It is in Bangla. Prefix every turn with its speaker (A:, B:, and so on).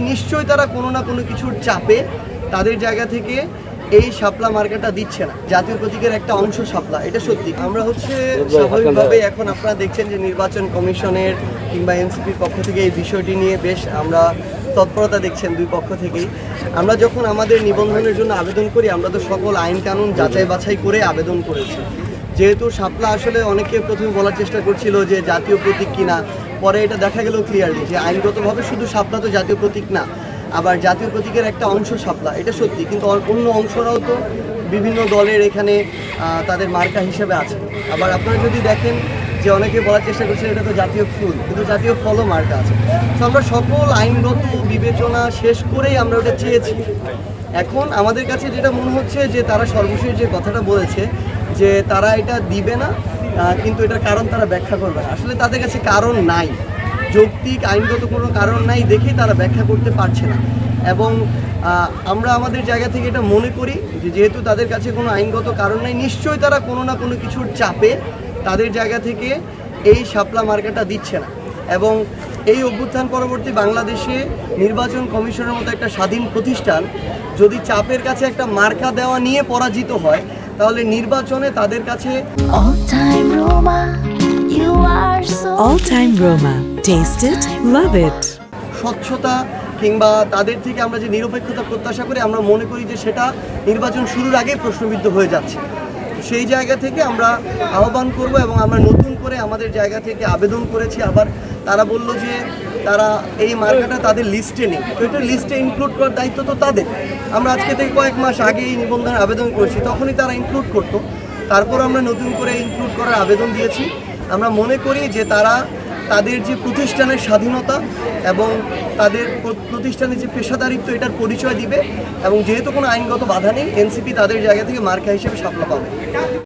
A: নিশ্চয়ই তারা কোনো না কোনো কিছুর চাপে তাদের জায়গা থেকে এই শাপলা মার্কাটা দিচ্ছে না। জাতীয় প্রতীকের একটা অংশ শাপলা, এটা সত্যি। আমরা স্বাভাবিকভাবে এখন আপনারা দেখছেন যে নির্বাচন কমিশনের কিংবা এনসিপির পক্ষ থেকে এই বিষয়টি নিয়ে বেশ আমরা তৎপরতা দেখছেন দুই পক্ষ থেকেই। আমরা যখন আমাদের নিবন্ধনের জন্য আবেদন করি, আমরা তো সকল আইন কানুন যাচাই বাছাই করে আবেদন করেছি। যেহেতু শাপলা আসলে অনেকে প্রথমে বলার চেষ্টা করছিল যে জাতীয় প্রতীক কিনা, পরে এটা দেখা গেল ক্লিয়ারলি যে আইনগতভাবে শুধু শাপলা তো জাতীয় প্রতীক না, আবার জাতীয় প্রতীকের একটা অংশ শাপলা, এটা সত্যি। কিন্তু অন্য অংশরাও তো বিভিন্ন দলের এখানে তাদের মার্কা হিসেবে আছে। আবার আপনারা যদি দেখেন যে অনেকে বলার চেষ্টা করছেন এটা তো জাতীয় ফুল, কিন্তু জাতীয় ফলও মার্কা আছে। তো আমরা সকল আইনগত বিবেচনা শেষ করেই আমরা ওটা চেয়েছি। এখন আমাদের কাছে যেটা মনে হচ্ছে যে তারা সর্বশেষ যে কথাটা বলেছে যে তারা এটা দিবে না, কিন্তু এটার কারণ তারা ব্যাখ্যা করবে না। আসলে তাদের কাছে কারণ নাই, যৌক্তিক আইনগত কোনো কারণ নাই দেখেই তারা ব্যাখ্যা করতে পারছে না। এবং আমরা আমাদের জায়গা থেকে এটা মনে করি যে যেহেতু তাদের কাছে কোনো আইনগত কারণ নাই, নিশ্চয়ই তারা কোনো না কোনো কিছুর চাপে তাদের জায়গা থেকে এই শাপলা মার্কাটা দিচ্ছে না। এবং এই অভ্যুত্থান পরবর্তী বাংলাদেশে নির্বাচন কমিশনের মতো একটা স্বাধীন প্রতিষ্ঠান যদি চাপের কাছে একটা মার্কা দেওয়া নিয়ে পরাজিত হয়, তাহলে নির্বাচনে তাদের কাছে
B: All Time Roma. Taste it, love it.
A: স্বচ্ছতা কিংবা তাদের থেকে আমরা যে নিরপেক্ষতা প্রত্যাশা করি, আমরা মনে করি যে সেটা নির্বাচন শুরুর আগেই প্রশ্নবিদ্ধ হয়ে যাচ্ছে। সেই জায়গা থেকে আমরা আহ্বান করব এবং আমরা নতুন করে আমাদের জায়গা থেকে আবেদন করেছি। আবার তারা বলল যে তারা এই মার্কাটা তাদের লিস্টে নেই, তো এটা লিস্টে ইনক্লুড করার দায়িত্ব তো তাদের। আমরা আজকে থেকে কয়েক মাস আগে এই নিবন্ধনের আবেদন করেছি, তখনই তারা ইনক্লুড করতো। তারপর আমরা নতুন করে ইনক্লুড করার আবেদন দিয়েছি। আমরা মনে করি যে তারা তাদের যে প্রতিষ্ঠানের স্বাধীনতা এবং তাদের প্রতিষ্ঠানের যে পেশাদারিত্ব, এটার পরিচয় দিবে। এবং যেহেতু কোনো আইনগত বাধা নেই, এনসিপি তাদের জায়গা থেকে মার্কা হিসেবে শাপলা পাবে।